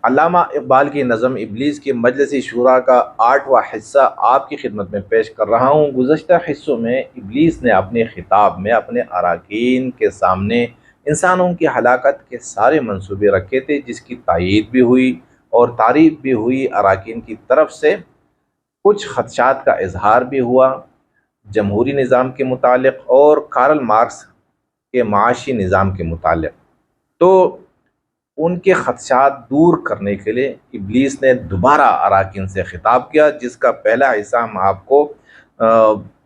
علامہ اقبال کی نظم ابلیس کی مجلس شورا کا 8واں حصہ آپ کی خدمت میں پیش کر رہا ہوں۔ گزشتہ حصوں میں ابلیس نے اپنے خطاب میں اپنے اراکین کے سامنے انسانوں کی ہلاکت کے سارے منصوبے رکھے تھے، جس کی تائید بھی ہوئی اور تعریف بھی ہوئی۔ اراکین کی طرف سے کچھ خدشات کا اظہار بھی ہوا، جمہوری نظام کے متعلق اور کارل مارکس کے معاشی نظام کے متعلق۔ تو ان کے خدشات دور کرنے کے لیے ابلیس نے دوبارہ اراکین سے خطاب کیا، جس کا پہلا حصہ ہم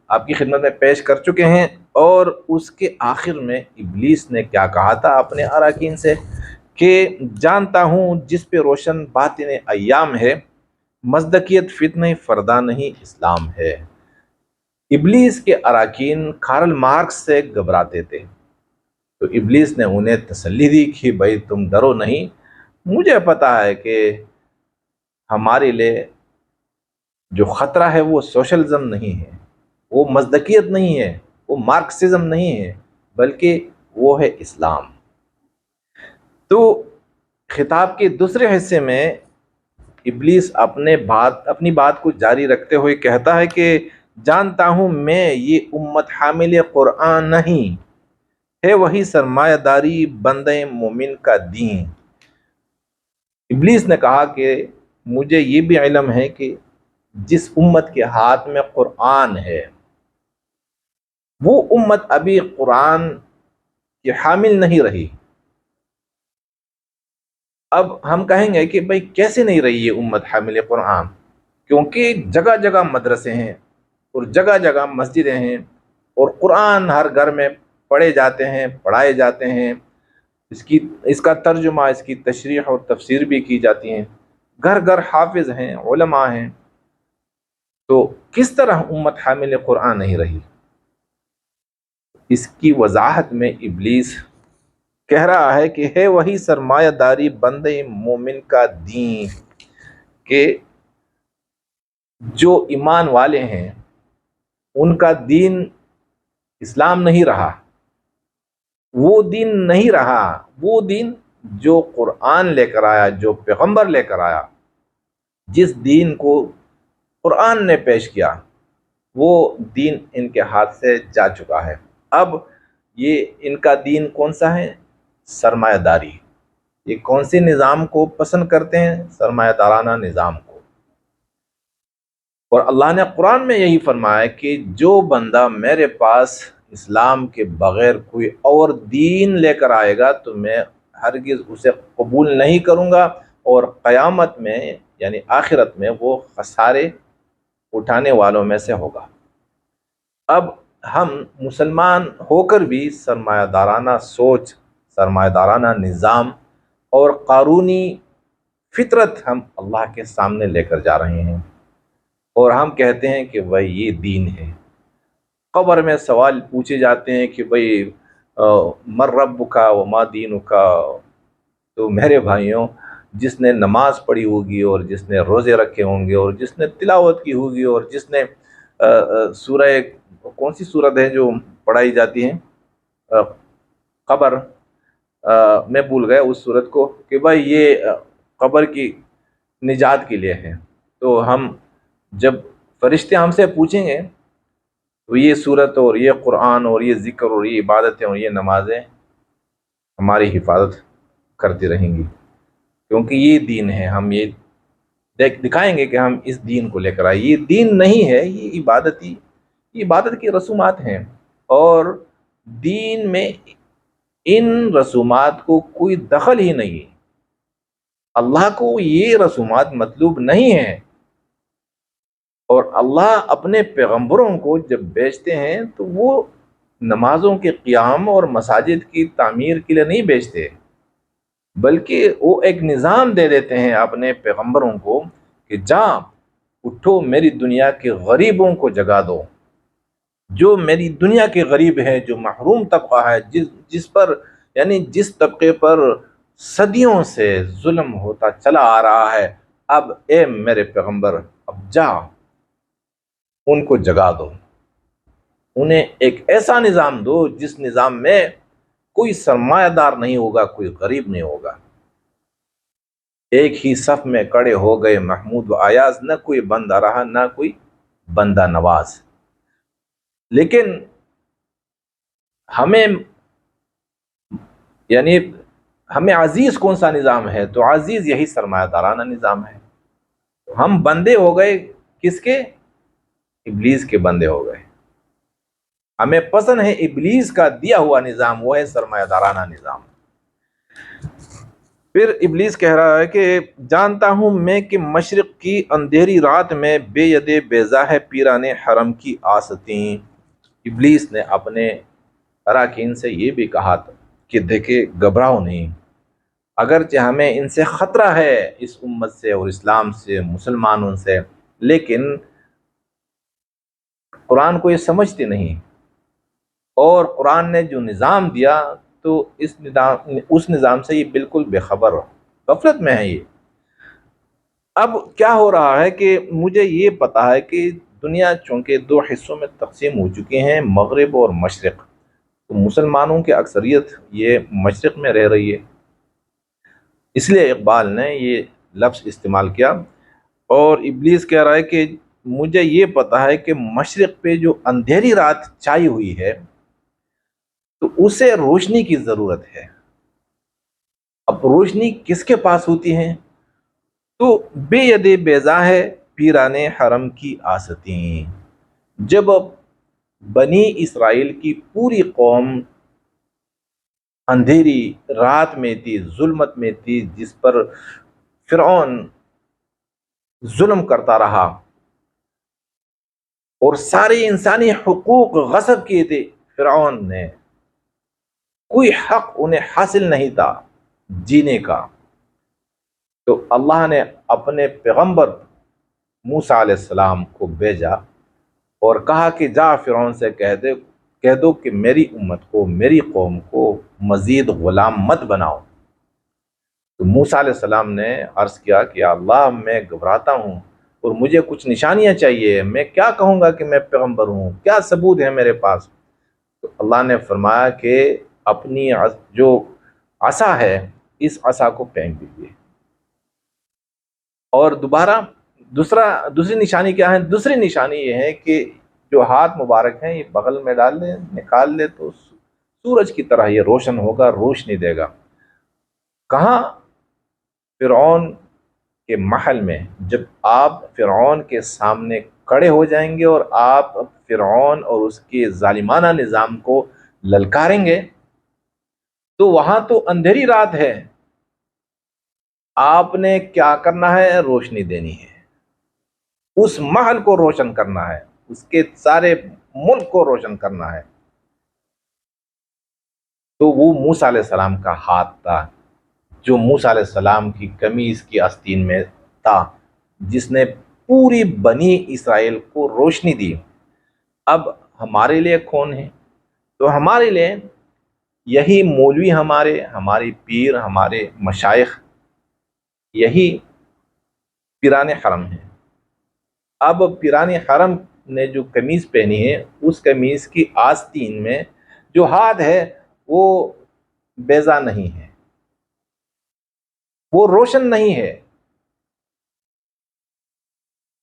آپ کی خدمت میں پیش کر چکے ہیں۔ اور اس کے آخر میں ابلیس نے کیا کہا تھا اپنے اراکین سے کہ جانتا ہوں جس پہ روشن باطن ایام ہے، مصداقیت فتنہ فردہ نہیں اسلام ہے۔ ابلیس کے اراکین کارل مارکس سے گھبراتے تھے، تو ابلیس نے انہیں تسلی دی کہ بھائی تم ڈرو نہیں، مجھے پتا ہے کہ ہمارے لیے جو خطرہ ہے وہ سوشلزم نہیں ہے، وہ مصداقیت نہیں ہے، وہ مارکسزم نہیں ہے، بلکہ وہ ہے اسلام۔ تو خطاب کے دوسرے حصے میں ابلیس اپنی بات کو جاری رکھتے ہوئے کہتا ہے کہ جانتا ہوں میں یہ امت حامل قرآن نہیں ہے، وہی سرمایہ داری بندہ مومن کا دین۔ ابلیس نے کہا کہ مجھے یہ بھی علم ہے کہ جس امت کے ہاتھ میں قرآن ہے، وہ امت ابھی قرآن کی حامل نہیں رہی۔ اب ہم کہیں گے کہ بھئی کیسے نہیں رہی یہ امت حامل قرآن؟ کیونکہ جگہ جگہ مدرسے ہیں اور جگہ جگہ مسجدیں ہیں، اور قرآن ہر گھر میں پڑھے جاتے ہیں، پڑھائے جاتے ہیں، اس کا ترجمہ، اس کی تشریح اور تفسیر بھی کی جاتی ہیں، گھر گھر حافظ ہیں، علماء ہیں۔ تو کس طرح امت حامل قرآن نہیں رہی؟ اس کی وضاحت میں ابلیس کہہ رہا ہے کہ ہے وہی سرمایہ داری بندے مومن کا دین، کہ جو ایمان والے ہیں ان کا دین اسلام نہیں رہا، وہ دین نہیں رہا، وہ دین جو قرآن لے کر آیا، جو پیغمبر لے کر آیا، جس دین کو قرآن نے پیش کیا، وہ دین ان کے ہاتھ سے جا چکا ہے۔ اب یہ ان کا دین کون سا ہے؟ سرمایہ داری۔ یہ کون سے نظام کو پسند کرتے ہیں؟ سرمایہ دارانہ نظام کو۔ اور اللہ نے قرآن میں یہی فرمایا کہ جو بندہ میرے پاس اسلام کے بغیر کوئی اور دین لے کر آئے گا تو میں ہرگز اسے قبول نہیں کروں گا، اور قیامت میں یعنی آخرت میں وہ خسارے اٹھانے والوں میں سے ہوگا۔ اب ہم مسلمان ہو کر بھی سرمایہ دارانہ سوچ، سرمایہ دارانہ نظام اور قارونی فطرت ہم اللہ کے سامنے لے کر جا رہے ہیں، اور ہم کہتے ہیں کہ بھائی یہ دین ہے۔ قبر میں سوال پوچھے جاتے ہیں کہ بھائی من ربک وما دینک، تو میرے بھائیوں، جس نے نماز پڑھی ہوگی اور جس نے روزے رکھے ہوں گے اور جس نے تلاوت کی ہوگی اور جس نے سورہ، کون سی سورت ہے جو پڑھائی جاتی ہے قبر، میں بھول گیا اس سورت کو، کہ بھائی یہ قبر کی نجات کے لیے ہے۔ تو ہم جب فرشتے ہم سے پوچھیں گے تو یہ سورت اور یہ قرآن اور یہ ذکر اور یہ عبادتیں اور یہ نمازیں ہماری حفاظت کرتی رہیں گی، کیونکہ یہ دین ہے۔ ہم یہ دکھائیں گے کہ ہم اس دین کو لے کر آئے، یہ دین نہیں ہے، یہ عبادت کی رسومات ہیں، اور دین میں ان رسومات کو کوئی دخل ہی نہیں۔ اللہ کو یہ رسومات مطلوب نہیں ہیں، اور اللہ اپنے پیغمبروں کو جب بھیجتے ہیں تو وہ نمازوں کے قیام اور مساجد کی تعمیر کے لیے نہیں بھیجتے، بلکہ وہ ایک نظام دے دیتے ہیں اپنے پیغمبروں کو کہ جاؤ اٹھو، میری دنیا کے غریبوں کو جگا دو۔ جو میری دنیا کے غریب ہے، جو محروم طبقہ ہے، جس پر یعنی جس طبقے پر صدیوں سے ظلم ہوتا چلا آ رہا ہے، اب اے میرے پیغمبر اب جا ان کو جگا دو، انہیں ایک ایسا نظام دو جس نظام میں کوئی سرمایہ دار نہیں ہوگا، کوئی غریب نہیں ہوگا۔ ایک ہی صف میں کڑے ہو گئے محمود و ایاز، نہ کوئی بندہ رہا نہ کوئی بندہ نواز۔ لیکن ہمیں یعنی ہمیں عزیز کون سا نظام ہے؟ تو عزیز یہی سرمایہ دارانہ نظام ہے۔ ہم بندے ہو گئے کس کے؟ ابلیس کے بندے ہو گئے۔ ہمیں پسند ہے ابلیس کا دیا ہوا نظام، وہ ہے سرمایہ دارانہ نظام۔ پھر ابلیس کہہ رہا ہے کہ جانتا ہوں میں کہ مشرق کی اندھیری رات میں بے ید بیضا ہے پیران حرم کی آستین۔ ابلیس نے اپنے اراکین سے یہ بھی کہا تھا کہ دیکھے گھبراؤ نہیں، اگرچہ ہمیں ان سے خطرہ ہے، اس امت سے اور اسلام سے، مسلمانوں سے، لیکن قرآن کو یہ سمجھتے نہیں، اور قرآن نے جو نظام دیا تو اس نظام سے یہ بالکل بے خبر ہو، غفلت میں ہے یہ۔ اب کیا ہو رہا ہے کہ مجھے یہ پتا ہے کہ دنیا چونکہ دو حصوں میں تقسیم ہو چکی ہیں، مغرب اور مشرق، تو مسلمانوں کی اکثریت یہ مشرق میں رہ رہی ہے، اس لیے اقبال نے یہ لفظ استعمال کیا۔ اور ابلیس کہہ رہا ہے کہ مجھے یہ پتا ہے کہ مشرق پہ جو اندھیری رات چھائی ہوئی ہے تو اسے روشنی کی ضرورت ہے۔ اب روشنی کس کے پاس ہوتی ہے؟ تو بے ید بیضا ہے پیران حرم کی آستین۔ جب بنی اسرائیل کی پوری قوم اندھیری رات میں تھی، ظلمت میں تھی، جس پر فرعون ظلم کرتا رہا اور سارے انسانی حقوق غصب کیے تھے فرعون نے، کوئی حق انہیں حاصل نہیں تھا جینے کا، تو اللہ نے اپنے پیغمبر موسیٰ علیہ السلام کو بھیجا اور کہا کہ جا فرعون سے کہہ دو کہ میری امت کو، میری قوم کو مزید غلام مت بناؤ۔ تو موسیٰ علیہ السلام نے عرض کیا کہ اللہ میں گھبراتا ہوں اور مجھے کچھ نشانیاں چاہیے، میں کیا کہوں گا کہ میں پیغمبر ہوں، کیا ثبوت ہے میرے پاس؟ تو اللہ نے فرمایا کہ اپنی جو عصا ہے اس عصا کو پھینک دیجیے۔ اور دوسری نشانی کیا ہے؟ دوسری نشانی یہ ہے کہ جو ہاتھ مبارک ہیں یہ بغل میں ڈال لیں، نکال لے تو سورج کی طرح یہ روشن ہوگا، روشنی دے گا۔ کہاں؟ فرعون کے محل میں۔ جب آپ فرعون کے سامنے کھڑے ہو جائیں گے اور آپ فرعون اور اس کے ظالمانہ نظام کو للکاریں گے تو وہاں تو اندھیری رات ہے، آپ نے کیا کرنا ہے؟ روشنی دینی ہے، اس محل کو روشن کرنا ہے، اس کے سارے ملک کو روشن کرنا ہے۔ تو وہ موسیٰ علیہ السلام کا ہاتھ تھا جو موسیٰ علیہ السلام کی قمیض کی آستین میں تھا، جس نے پوری بنی اسرائیل کو روشنی دی۔ اب ہمارے لیے کون ہے؟ تو ہمارے لیے یہی مولوی، ہماری پیر، ہمارے مشائخ، یہی پیران حرم ہیں۔ اب پیران حرم نے جو قمیض پہنی ہے اس قمیض کی آستین میں جو ہاتھ ہے وہ بیضا نہیں ہے، وہ روشن نہیں ہے،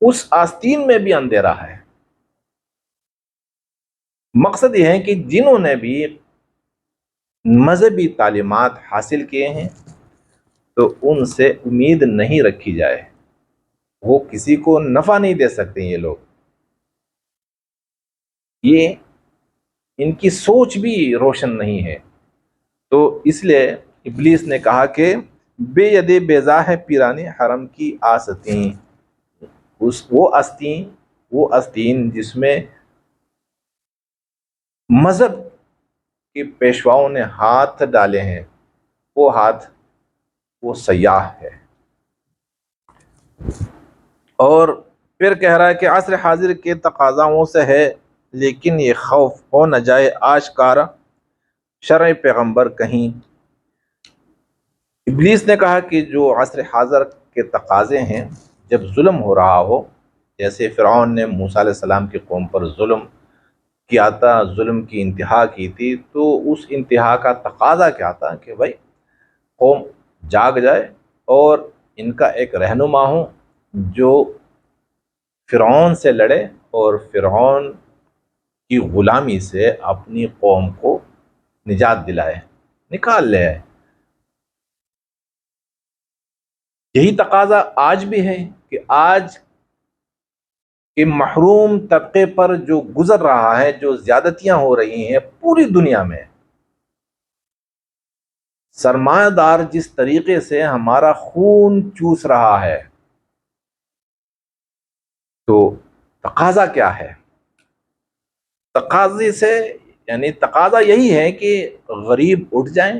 اس آستین میں بھی اندھیرا ہے۔ مقصد یہ ہے کہ جنہوں نے بھی مذہبی تعلیمات حاصل کیے ہیں تو ان سے امید نہیں رکھی جائے، وہ کسی کو نفع نہیں دے سکتے یہ لوگ، یہ ان کی سوچ بھی روشن نہیں ہے۔ تو اس لیے ابلیس نے کہا کہ بے ید بیضا ہے پیران حرم کی آستین، وہ آستین جس میں مذہب کے پیشواؤں نے ہاتھ ڈالے ہیں، وہ ہاتھ وہ سیاہ ہے۔ اور پھر کہہ رہا ہے کہ عصر حاضر کے تقاضاؤں سے ہے لیکن یہ خوف ہو نہ جائے آشکارا شرع پیغمبر کہیں۔ ابلیس نے کہا کہ جو عصر حاضر کے تقاضے ہیں، جب ظلم ہو رہا ہو، جیسے فرعون نے موسیٰ علیہ السلام کی قوم پر ظلم کیا تھا، ظلم کی انتہا کی تھی، تو اس انتہا کا تقاضا کیا تھا کہ بھائی قوم جاگ جائے اور ان کا ایک رہنما ہوں جو فرعون سے لڑے اور فرعون کی غلامی سے اپنی قوم کو نجات دلائے، نکال لے۔ یہی تقاضا آج بھی ہے کہ آج کے محروم طبقے پر جو گزر رہا ہے، جو زیادتیاں ہو رہی ہیں پوری دنیا میں، سرمایہ دار جس طریقے سے ہمارا خون چوس رہا ہے، تو تقاضا کیا ہے؟ تقاضے سے یعنی تقاضا یہی ہے کہ غریب اٹھ جائیں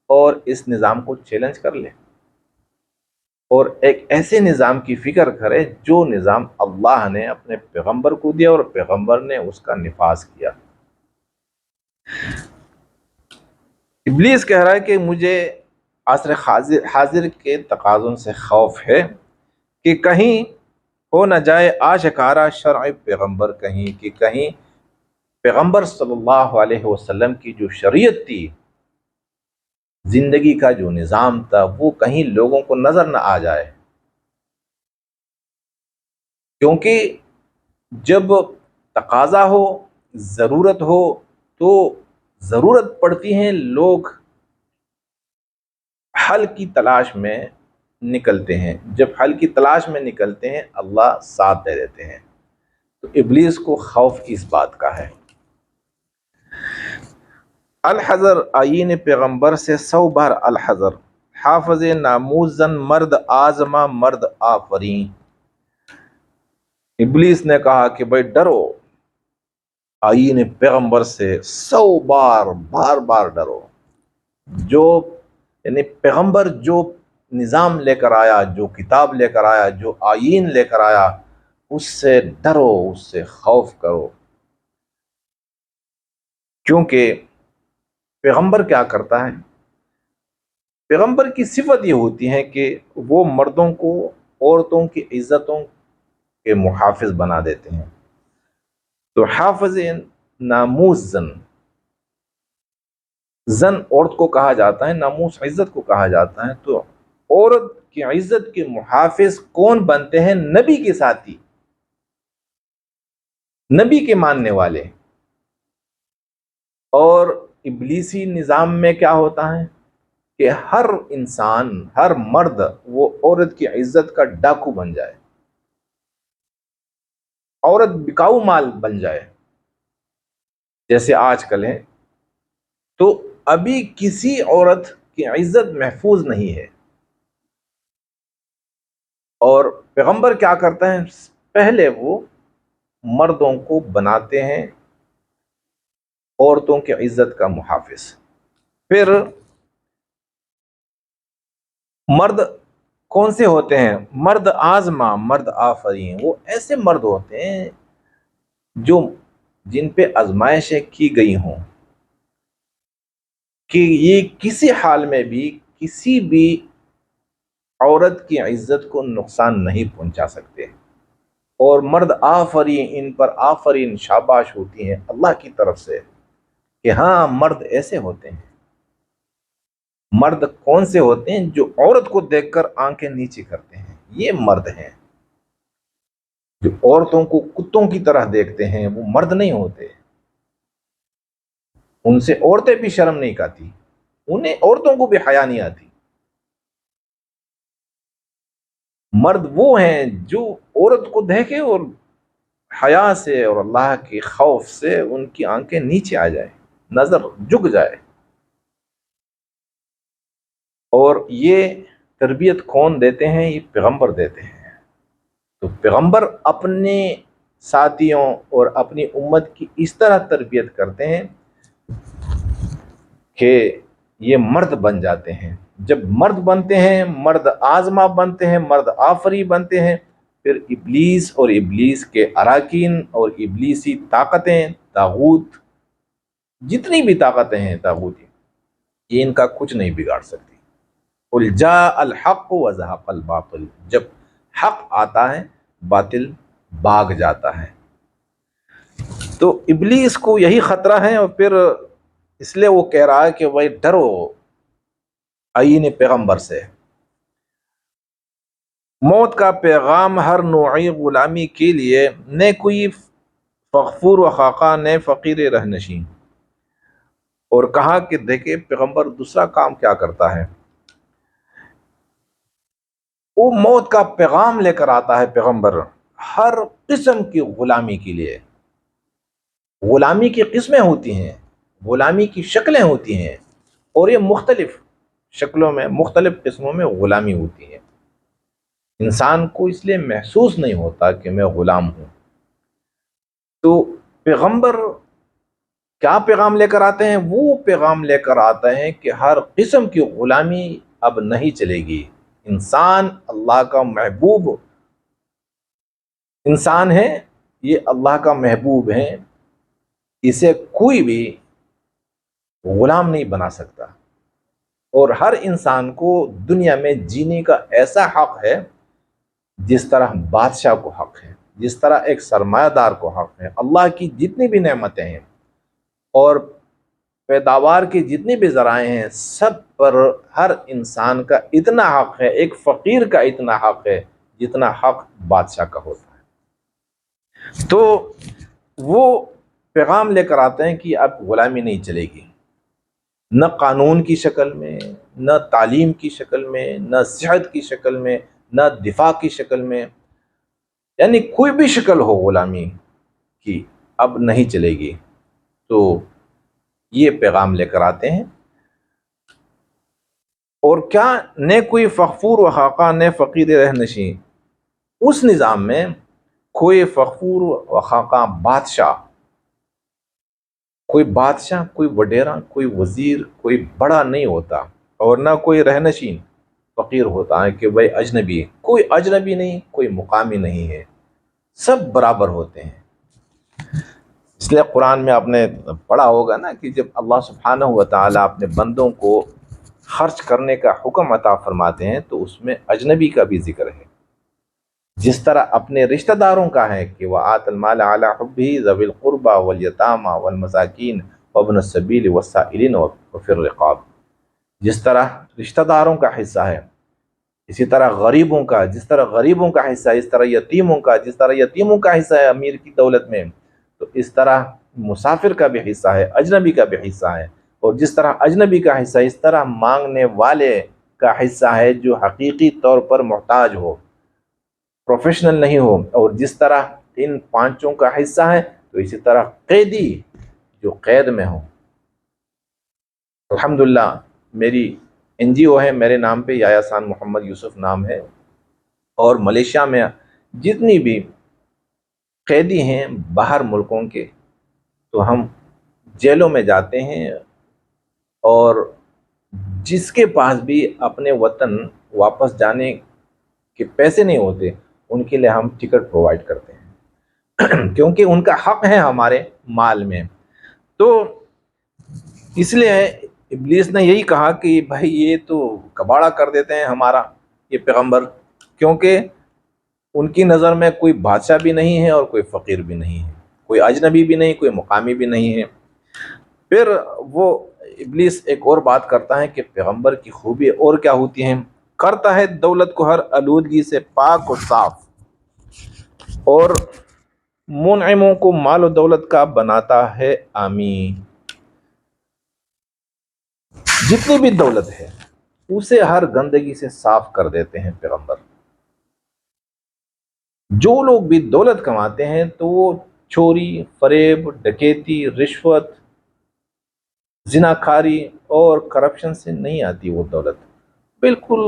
اور اس نظام کو چیلنج کر لیں اور ایک ایسے نظام کی فکر کرے جو نظام اللہ نے اپنے پیغمبر کو دیا اور پیغمبر نے اس کا نفاذ کیا۔ ابلیس کہہ رہا ہے کہ مجھے عصر حاضر کے تقاضوں سے خوف ہے کہ کہیں ہو نہ جائے آشکارا شرع پیغمبر، کہیں پیغمبر صلی اللہ علیہ وسلم کی جو شریعت تھی، زندگی کا جو نظام تھا، وہ کہیں لوگوں کو نظر نہ آ جائے، کیونکہ جب تقاضا ہو، ضرورت ہو، تو ضرورت پڑتی ہے، لوگ حل کی تلاش میں نکلتے ہیں، جب حل کی تلاش میں نکلتے ہیں اللہ ساتھ دے دیتے ہیں۔ تو ابلیس کو خوف اس بات کا ہے۔ الحذر آئین پیغمبر سے 100 بار الحذر، حافظ ناموزن مرد آزما مرد آفرین۔ ابلیس نے کہا کہ بھائی ڈرو آئین پیغمبر سے، 100 بار بار بار ڈرو۔ جو یعنی پیغمبر جو نظام لے کر آیا، جو کتاب لے کر آیا، جو آئین لے کر آیا، اس سے ڈرو، اس سے خوف کرو، کیونکہ پیغمبر کیا کرتا ہے؟ پیغمبر کی صفت یہ ہوتی ہے کہ وہ مردوں کو عورتوں کی عزتوں کے محافظ بنا دیتے ہیں۔ تو حافظ ناموس زن عورت کو کہا جاتا ہے، ناموس عزت کو کہا جاتا ہے۔ تو عورت کی عزت کے محافظ کون بنتے ہیں؟ نبی کے ساتھی، نبی کے ماننے والے۔ اور ابلیسی نظام میں کیا ہوتا ہے کہ ہر انسان، ہر مرد وہ عورت کی عزت کا ڈاکو بن جائے، عورت بکاؤ مال بن جائے، جیسے آج کل ہے۔ تو ابھی کسی عورت کی عزت محفوظ نہیں ہے، اور پیغمبر کیا کرتے ہیں؟ پہلے وہ مردوں کو بناتے ہیں عورتوں کی عزت کا محافظ۔ پھر مرد کون سے ہوتے ہیں؟ مرد آزما مرد آفرین، وہ ایسے مرد ہوتے ہیں جن پہ آزمائشیں کی گئی ہوں کہ یہ کسی حال میں بھی کسی بھی عورت کی عزت کو نقصان نہیں پہنچا سکتے۔ اور مرد آفرین، ان پر آفرین شاباش ہوتی ہیں اللہ کی طرف سے کہ ہاں مرد ایسے ہوتے ہیں۔ مرد کون سے ہوتے ہیں؟ جو عورت کو دیکھ کر آنکھیں نیچی کرتے ہیں، یہ مرد ہیں۔ جو عورتوں کو کتوں کی طرح دیکھتے ہیں وہ مرد نہیں ہوتے، ان سے عورتیں بھی شرم نہیں کھاتی، انہیں عورتوں کو بھی حیا نہیں آتی۔ مرد وہ ہیں جو عورت کو دیکھے اور حیا سے اور اللہ کے خوف سے ان کی آنکھیں نیچے آ جائیں، نظر جھک جائے۔ اور یہ تربیت کون دیتے ہیں؟ یہ پیغمبر دیتے ہیں۔ تو پیغمبر اپنے ساتھیوں اور اپنی امت کی اس طرح تربیت کرتے ہیں کہ یہ مرد بن جاتے ہیں۔ جب مرد بنتے ہیں، مرد آزما بنتے ہیں، مرد آفری بنتے ہیں، پھر ابلیس اور ابلیس کے اراکین اور ابلیسی طاقتیں، طاغوت، جتنی بھی طاقتیں ہیں طاغوتی، یہ ان کا کچھ نہیں بگاڑ سکتی۔ قل جاء الحق وزهق الباطل، جب حق آتا ہے باطل بھاگ جاتا ہے۔ تو ابلیس کو یہی خطرہ ہے، اور پھر اس لیے وہ کہہ رہا ہے کہ بھائی ڈرو آئین پیغمبر سے۔ موت کا پیغام ہر نوعی غلامی کے لیے، نہ کوئی فغفور و خاقہ، نہ فقیر رہنشین۔ اور کہا کہ دیکھیں پیغمبر دوسرا کام کیا کرتا ہے، وہ موت کا پیغام لے کر آتا ہے پیغمبر ہر قسم کی غلامی کے لیے۔ غلامی کی قسمیں ہوتی ہیں، غلامی کی شکلیں ہوتی ہیں، اور یہ مختلف شکلوں میں، مختلف قسموں میں غلامی ہوتی ہے۔ انسان کو اس لیے محسوس نہیں ہوتا کہ میں غلام ہوں۔ تو پیغمبر کیا پیغام لے کر آتے ہیں؟ وہ پیغام لے کر آتے ہیں کہ ہر قسم کی غلامی اب نہیں چلے گی۔ انسان اللہ کا محبوب انسان ہے، یہ اللہ کا محبوب ہے، اسے کوئی بھی غلام نہیں بنا سکتا۔ اور ہر انسان کو دنیا میں جینے کا ایسا حق ہے جس طرح بادشاہ کو حق ہے، جس طرح ایک سرمایہ دار کو حق ہے۔ اللہ کی جتنی بھی نعمتیں ہیں اور پیداوار کی جتنی بھی ذرائع ہیں، سب پر ہر انسان کا اتنا حق ہے، ایک فقیر کا اتنا حق ہے جتنا حق بادشاہ کا ہوتا ہے۔ تو وہ پیغام لے کر آتے ہیں کہ اب غلامی نہیں چلے گی، نہ قانون کی شکل میں، نہ تعلیم کی شکل میں، نہ صحت کی شکل میں، نہ دفاع کی شکل میں، یعنی کوئی بھی شکل ہو غلامی کی اب نہیں چلے گی۔ تو یہ پیغام لے کر آتے ہیں۔ اور کیا، نہ کوئی فخفور و خاقہ، نہ فقیر رہنشین۔ اس نظام میں کوئی فخفور و خاقہ بادشاہ، کوئی وڈیرا، کوئی وزیر، کوئی بڑا نہیں ہوتا، اور نہ کوئی رہنشین فقیر ہوتا ہے کہ بھائی اجنبی ہے۔ کوئی اجنبی نہیں، کوئی مقامی نہیں ہے، سب برابر ہوتے ہیں۔ اس لیے قرآن میں آپ نے پڑھا ہوگا نا کہ جب اللہ سبحانہ و تعالیٰ اپنے بندوں کو خرچ کرنے کا حکم عطا فرماتے ہیں تو اس میں اجنبی کا بھی ذکر ہے۔ جس طرح اپنے رشتہ داروں کا ہے کہ وَآتَ الْمَالَ عَلَىٰ حُبِّهِ ذَوِي الْقُرْبَىٰ وَالْيَتَامَىٰ وَالْمَسَاكِينِ وَابْنَ السَّبِيلِ وَالسَّائِلِينَ وَفِي الرِّقَابِ، جس طرح رشتہ داروں کا حصہ ہے، اسی طرح غریبوں کا، جس طرح غریبوں کا حصہ ہے، اس طرح یتیموں کا، جس طرح یتیموں کا حصہ ہے امیر کی دولت میں، تو اس طرح مسافر کا بھی حصہ ہے، اجنبی کا بھی حصہ ہے۔ اور جس طرح اجنبی کا حصہ، اس طرح مانگنے والے کا حصہ ہے جو حقیقی طور پر محتاج ہو، پروفیشنل نہیں ہو۔ اور جس طرح ان پانچوں کا حصہ ہے تو اسی طرح قیدی جو قید میں ہو۔ الحمدللہ میری NGO ہے، میرے نام پہ یا احسان محمد یوسف نام ہے، اور ملیشیا میں جتنی بھی قیدی ہیں باہر ملکوں کے، تو ہم جیلوں میں جاتے ہیں، اور جس کے پاس بھی اپنے وطن واپس جانے کے پیسے نہیں ہوتے ان کے لیے ہم ٹکٹ پرووائڈ کرتے ہیں کیونکہ ان کا حق ہے ہمارے مال میں۔ تو اس لیے ابلیس نے یہی کہا کہ بھائی یہ تو کباڑہ کر دیتے ہیں ہمارا یہ پیغمبر، کیونکہ ان کی نظر میں کوئی بادشاہ بھی نہیں ہے اور کوئی فقیر بھی نہیں ہے، کوئی اجنبی بھی نہیں، کوئی مقامی بھی نہیں ہے۔ پھر وہ ابلیس ایک اور بات کرتا ہے کہ پیغمبر کی خوبی اور کیا ہوتی ہیں، کرتا ہے دولت کو ہر آلودگی سے پاک و صاف، اور منعموں کو مال و دولت کا بناتا ہے آمین۔ جتنی بھی دولت ہے اسے ہر گندگی سے صاف کر دیتے ہیں پیغمبر۔ جو لوگ بھی دولت کماتے ہیں تو وہ چوری، فریب، ڈکیتی، رشوت، زناکاری اور کرپشن سے نہیں آتی وہ دولت، بالکل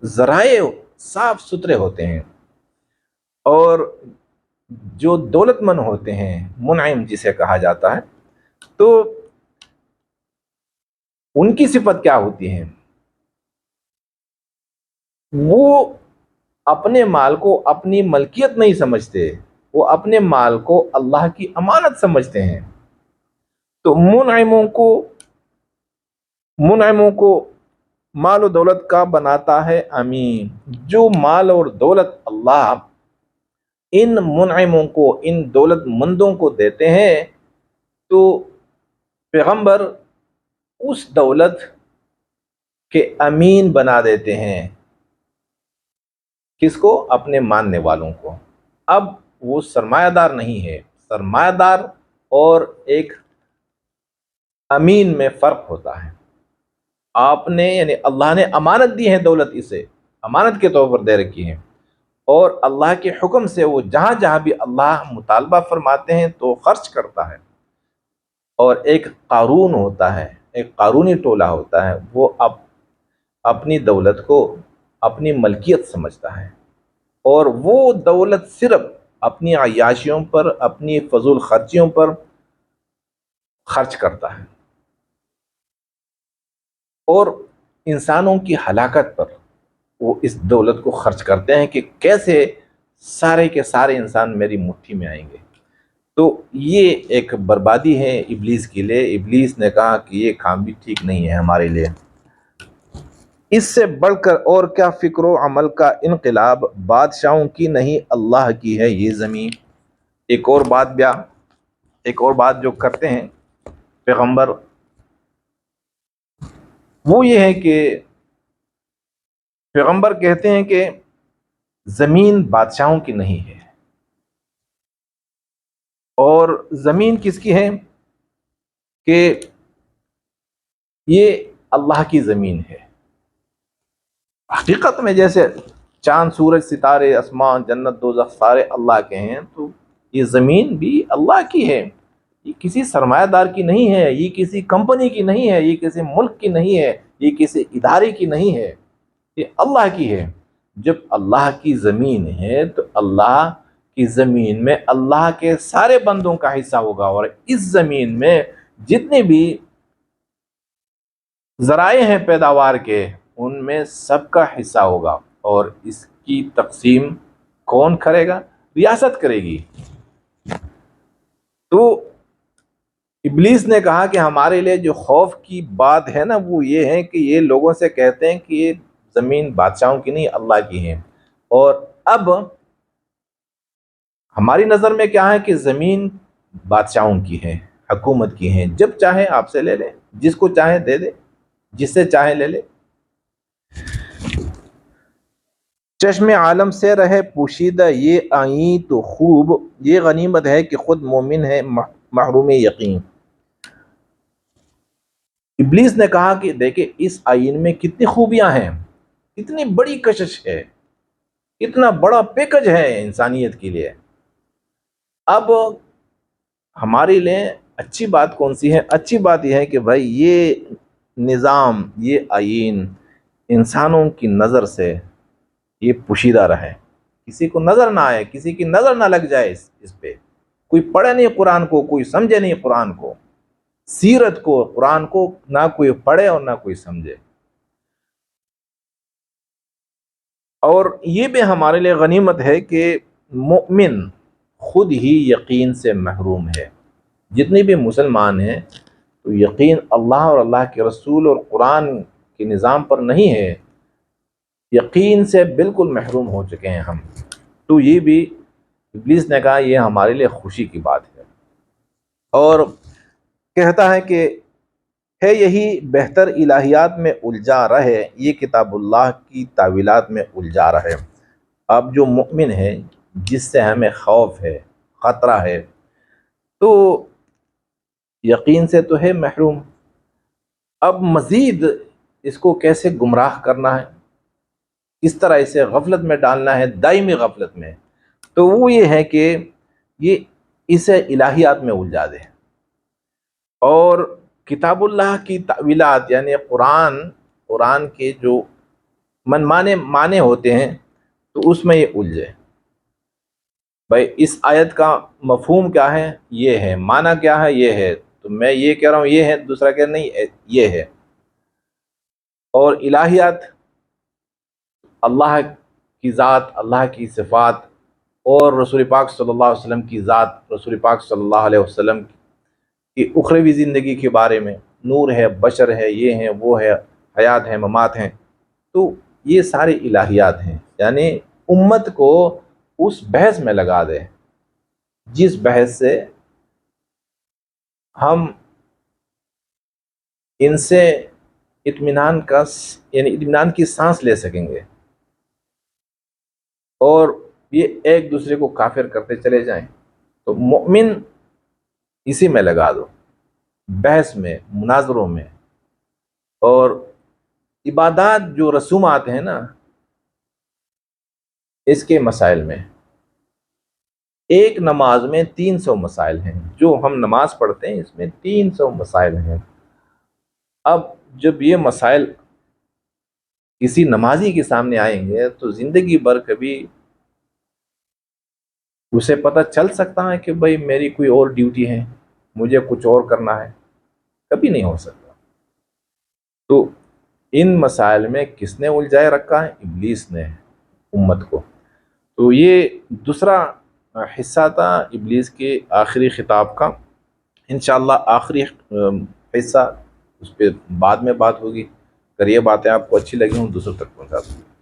ذرائع صاف ستھرے ہوتے ہیں۔ اور جو دولت مند ہوتے ہیں، منعم جسے کہا جاتا ہے، تو ان کی صفت کیا ہوتی ہے؟ وہ اپنے مال کو اپنی ملکیت نہیں سمجھتے، وہ اپنے مال کو اللہ کی امانت سمجھتے ہیں۔ تو منعموں کو مال و دولت کا بناتا ہے امین۔ جو مال اور دولت اللہ ان منعموں کو، ان دولت مندوں کو دیتے ہیں، تو پیغمبر اس دولت کے امین بنا دیتے ہیں۔ کس کو؟ اپنے ماننے والوں کو۔ اب وہ سرمایہ دار نہیں ہے۔ سرمایہ دار اور ایک امین میں فرق ہوتا ہے۔ آپ نے یعنی اللہ نے امانت دی ہے دولت، اسے امانت کے طور پر دے رکھی ہے، اور اللہ کے حکم سے وہ جہاں جہاں بھی اللہ مطالبہ فرماتے ہیں تو خرچ کرتا ہے۔ اور ایک قارون ہوتا ہے، ایک قارونی ٹولہ ہوتا ہے، وہ اپنی دولت کو اپنی ملکیت سمجھتا ہے، اور وہ دولت صرف اپنی عیاشیوں پر، اپنی فضول خرچیوں پر خرچ کرتا ہے، اور انسانوں کی ہلاکت پر وہ اس دولت کو خرچ کرتے ہیں کہ کیسے سارے کے سارے انسان میری مٹھی میں آئیں گے۔ تو یہ ایک بربادی ہے ابلیس کے لیے۔ ابلیس نے کہا کہ یہ کام بھی ٹھیک نہیں ہے ہمارے لیے۔ اس سے بڑھ کر اور کیا فکر و عمل کا انقلاب بادشاہوں کی نہیں، اللہ کی ہے یہ زمین۔ ایک اور بات جو کرتے ہیں پیغمبر، وہ یہ ہے کہ پیغمبر کہتے ہیں کہ زمین بادشاہوں کی نہیں ہے، اور زمین کس کی ہے؟ کہ یہ اللہ کی زمین ہے۔ حقیقت میں جیسے چاند، سورج، ستارے، آسمان، جنت، دوزخ سارے اللہ کے ہیں، تو یہ زمین بھی اللہ کی ہے۔ یہ کسی سرمایہ دار کی نہیں ہے، یہ کسی کمپنی کی نہیں ہے، یہ کسی ملک کی نہیں ہے، یہ کسی ادارے کی نہیں ہے، یہ اللہ کی ہے۔ جب اللہ کی زمین ہے تو اللہ کی زمین میں اللہ کے سارے بندوں کا حصہ ہوگا، اور اس زمین میں جتنے بھی ذرائع ہیں پیداوار کے، ان میں سب کا حصہ ہوگا، اور اس کی تقسیم کون کرے گا؟ ریاست کرے گی۔ تو ابلیس نے کہا کہ ہمارے لیے جو خوف کی بات ہے نا، وہ یہ ہے کہ یہ لوگوں سے کہتے ہیں کہ یہ زمین بادشاہوں کی نہیں، اللہ کی ہے، اور اب ہماری نظر میں کیا ہے کہ زمین بادشاہوں کی ہے، حکومت کی ہے، جب چاہے آپ سے لے لے، جس کو چاہے دے دے، جس سے چاہے لے لے۔ چشم عالم سے رہے پوشیدہ یہ آئین تو خوب، یہ غنیمت ہے کہ خود مومن ہے محروم یقین۔ ابلیس نے کہا کہ دیکھیں اس آئین میں کتنی خوبیاں ہیں، کتنی بڑی کشش ہے، کتنا بڑا پیکج ہے انسانیت کے لیے۔ اب ہمارے لیے اچھی بات کون سی ہے؟ اچھی بات یہ ہے کہ بھائی یہ نظام، یہ آئین انسانوں کی نظر سے یہ پوشیدہ رہے، کسی کو نظر نہ آئے، کسی کی نظر نہ لگ جائے اس پہ۔ کوئی پڑھے نہیں قرآن کو، کوئی سمجھے نہیں قرآن کو، سیرت کو، قرآن کو نہ کوئی پڑھے اور نہ کوئی سمجھے۔ اور یہ بھی ہمارے لیے غنیمت ہے کہ مومن خود ہی یقین سے محروم ہے۔ جتنے بھی مسلمان ہیں تو یقین اللہ اور اللہ کے رسول اور قرآن کے نظام پر نہیں ہے، یقین سے بالکل محروم ہو چکے ہیں ہم۔ تو یہ بھی ابلیس نے کہا یہ ہمارے لیے خوشی کی بات ہے، اور کہتا ہے کہ ہے یہی بہتر الہیات میں الجھا رہے، یہ کتاب اللہ کی تعویلات میں الجھا رہے۔ اب جو مؤمن ہے، جس سے ہمیں خوف ہے، خطرہ ہے، تو یقین سے تو ہے محروم۔ اب مزید اس کو کیسے گمراہ کرنا ہے، کس طرح اسے غفلت میں ڈالنا ہے، دائمی غفلت میں، تو وہ یہ ہے کہ یہ اسے الہیات میں الجھا دے، اور کتاب اللہ کی تعویلات یعنی قرآن کے جو منمانے معنی ہوتے ہیں تو اس میں یہ الجھے۔ بھائی اس آیت کا مفہوم کیا ہے؟ یہ ہے۔ معنی کیا ہے؟ یہ ہے۔ تو میں یہ کہہ رہا ہوں یہ ہے، دوسرا کہہ نہیں یہ ہے۔ اور الہیات اللہ کی ذات، اللہ کی صفات، اور رسول پاک صلی اللہ علیہ وسلم کی ذات، رسول پاک صلی اللہ علیہ وسلم کی اخروی زندگی کے بارے میں، نور ہے، بشر ہے، یہ ہے، وہ ہے، حیات ہے، ممات ہیں، تو یہ سارے الہیات ہیں۔ یعنی امت کو اس بحث میں لگا دے جس بحث سے ہم ان سے اطمینان کی سانس لے سکیں گے۔ اور یہ ایک دوسرے کو کافر کرتے چلے جائیں، تو مومن اسی میں لگا دو، بحث میں، مناظروں میں، اور عبادات جو رسومات ہیں نا اس کے مسائل میں۔ ایک نماز میں 300 مسائل ہیں، جو ہم نماز پڑھتے ہیں اس میں 300 مسائل ہیں۔ اب جب یہ مسائل کسی نمازی کے سامنے آئیں گے تو زندگی بھر کبھی اسے پتہ چل سکتا ہے کہ بھئی میری کوئی اور ڈیوٹی ہے، مجھے کچھ اور کرنا ہے؟ کبھی نہیں ہو سکتا۔ تو ان مسائل میں کس نے الجھائے رکھا ہے؟ ابلیس نے امت کو۔ تو یہ دوسرا حصہ تھا ابلیس کے آخری خطاب کا۔ انشاءاللہ آخری حصہ اس پہ بعد میں بات ہوگی۔ اگر یہ باتیں آپ کو اچھی لگی ہوں دوسروں تک پہنچا دوں۔